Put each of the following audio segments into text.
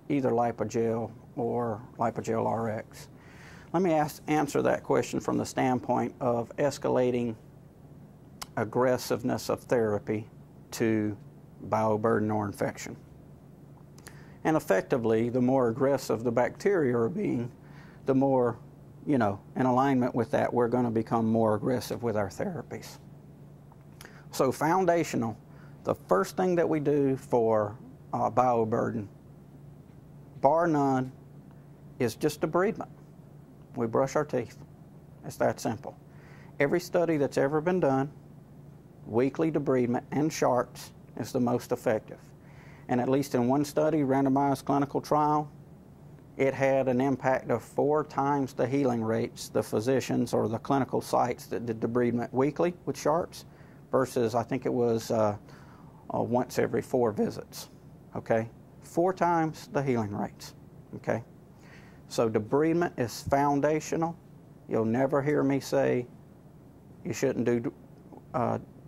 either Lipogel or Lipogel RX. Let me answer that question from the standpoint of escalating aggressiveness of therapy to bioburden or infection. And effectively, the more aggressive the bacteria are being, the more, in alignment with that, we're going to become more aggressive with our therapies. So foundational, the first thing that we do for bioburden, bar none, is just debridement. We brush our teeth. It's that simple. Every study that's ever been done, weekly debridement and sharps is the most effective. And at least in one study, randomized clinical trial, it had an impact of 4 times the healing rates the physicians or the clinical sites that did debridement weekly with sharps versus I think it was once every 4 visits, okay? 4 times the healing rates, okay? So debridement is foundational. You'll never hear me say you shouldn't do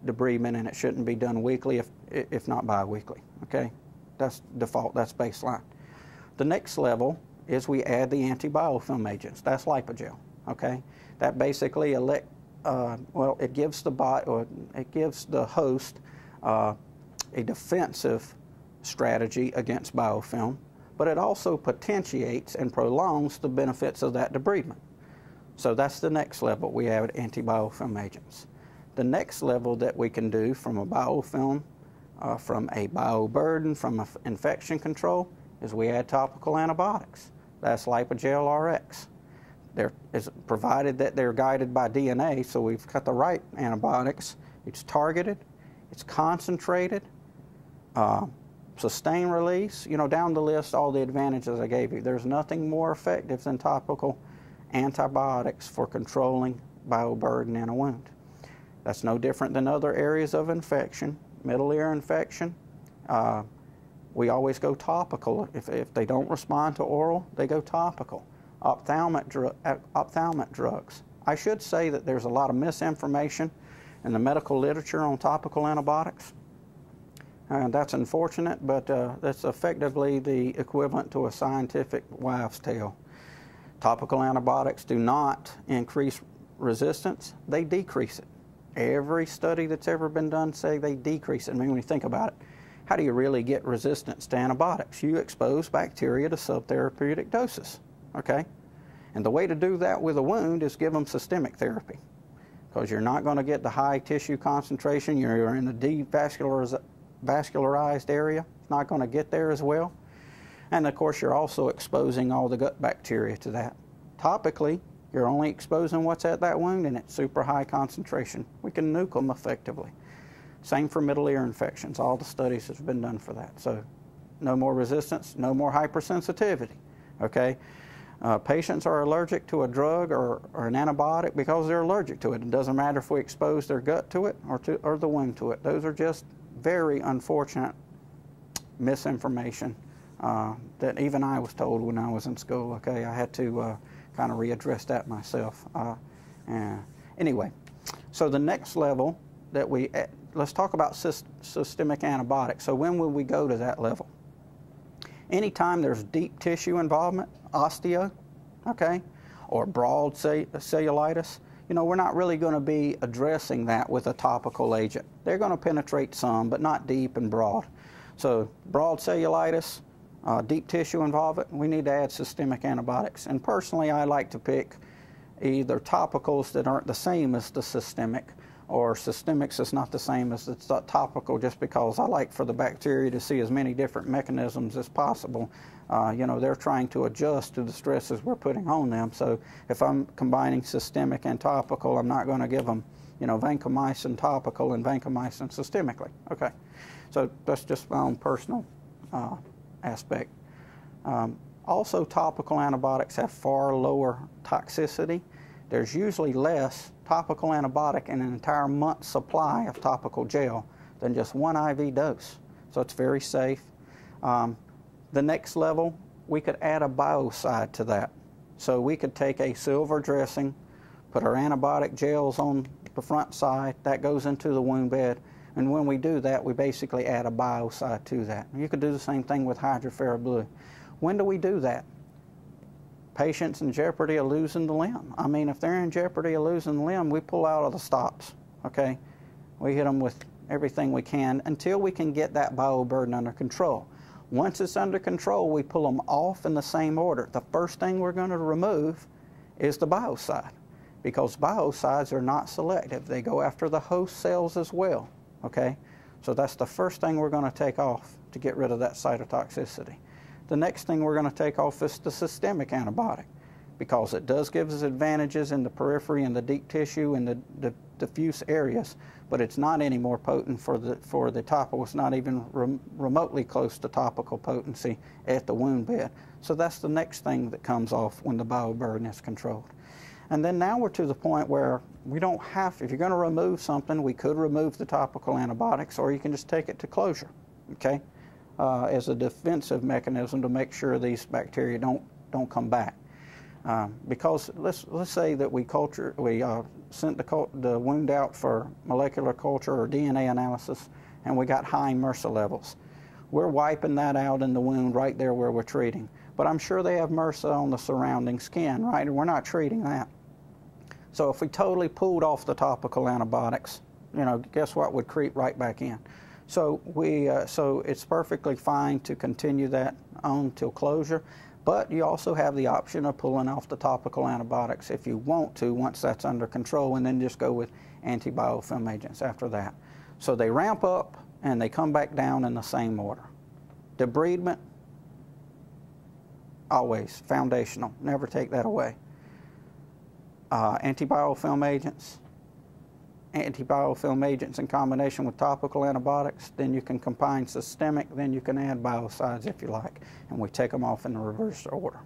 debridement and it shouldn't be done weekly if not bi-weekly, okay? That's default, that's baseline. The next level is we add the anti-biofilm agents. That's Lipogel, okay? That basically it gives the host a defensive strategy against biofilm, but it also potentiates and prolongs the benefits of that debridement. So that's the next level. We add anti-biofilm agents. The next level that we can do from a biofilm, from a bioburden, from infection control, is we add topical antibiotics. That's Lipogel RX. Provided that they're guided by DNA, so we've got the right antibiotics. It's targeted, it's concentrated, sustained release, down the list, all the advantages I gave you. There's nothing more effective than topical antibiotics for controlling bioburden in a wound. That's no different than other areas of infection. Middle ear infection, we always go topical. If they don't respond to oral, they go topical. Ophthalmic drugs. I should say that there's a lot of misinformation in the medical literature on topical antibiotics. And that's unfortunate, but that's effectively the equivalent to a scientific wives' tale. Topical antibiotics do not increase resistance, they decrease it. Every study that's ever been done say they decrease it. I mean, when you think about it, how do you really get resistance to antibiotics? You expose bacteria to subtherapeutic doses, okay? And the way to do that with a wound is give them systemic therapy, because you're not going to get the high tissue concentration. You're in the devascularized area. It's not going to get there as well. And of course, you're also exposing all the gut bacteria to that. Topically, you're only exposing what's at that wound, and it's super high concentration. We can nuke them effectively. Same for middle ear infections. All the studies have been done for that. So no more resistance, no more hypersensitivity, okay? Patients are allergic to a drug or an antibiotic because they're allergic to it. It doesn't matter if we expose their gut to it or the wound to it. Those are just very unfortunate misinformation that even I was told when I was in school, okay? I had to kind of readdress that myself. Anyway, so the next level that let's talk about systemic antibiotics. So when will we go to that level? Anytime there's deep tissue involvement, osteo, okay, or broad cellulitis, we're not really going to be addressing that with a topical agent. They're going to penetrate some, but not deep and broad. So broad cellulitis, deep tissue involvement, we need to add systemic antibiotics. And personally, I like to pick either topicals that aren't the same as the systemic, or systemics that's not the same as the topical, just because I like for the bacteria to see as many different mechanisms as possible. They're trying to adjust to the stresses we're putting on them. So if I'm combining systemic and topical, I'm not going to give them, vancomycin topical and vancomycin systemically. Okay, so that's just my own personal aspect. Also, topical antibiotics have far lower toxicity. There's usually less topical antibiotic in an entire month's supply of topical gel than just one IV dose. So it's very safe. The next level, we could add a biocide to that. So we could take a silver dressing, put our antibiotic gels on the front side, that goes into the wound bed, and when we do that, we basically add a biocide to that. You could do the same thing with hydroferroblue. When do we do that? Patients in jeopardy of losing the limb. I mean, if they're in jeopardy of losing the limb, we pull out of the stops, okay? We hit them with everything we can until we can get that bioburden under control. Once it's under control, we pull them off in the same order. The first thing we're going to remove is the biocide, because biocides are not selective. They go after the host cells as well, okay? So that's the first thing we're going to take off to get rid of that cytotoxicity. The next thing we're going to take off is the systemic antibiotic, because it does give us advantages in the periphery and the deep tissue and the diffuse areas, but it's not any more potent for the topical. It's not even remotely close to topical potency at the wound bed. So that's the next thing that comes off when the bioburden is controlled. And then now we're to the point where we don't have, if you're going to remove something, we could remove the topical antibiotics, or you can just take it to closure, okay, as a defensive mechanism to make sure these bacteria don't come back. Because let's say that we sent the wound out for molecular culture or DNA analysis, and we got high MRSA levels. We're wiping that out in the wound right there where we're treating. But I'm sure they have MRSA on the surrounding skin, right? And we're not treating that. So if we totally pulled off the topical antibiotics, you know, guess what would creep right back in? So so it's perfectly fine to continue that on till closure, but you also have the option of pulling off the topical antibiotics if you want to once that's under control, and then just go with antibiofilm agents after that. So they ramp up and they come back down in the same order. Debridement, always foundational, never take that away. Antibiofilm agents in combination with topical antibiotics, then you can combine systemic, then you can add biocides if you like, and we take them off in the reverse order.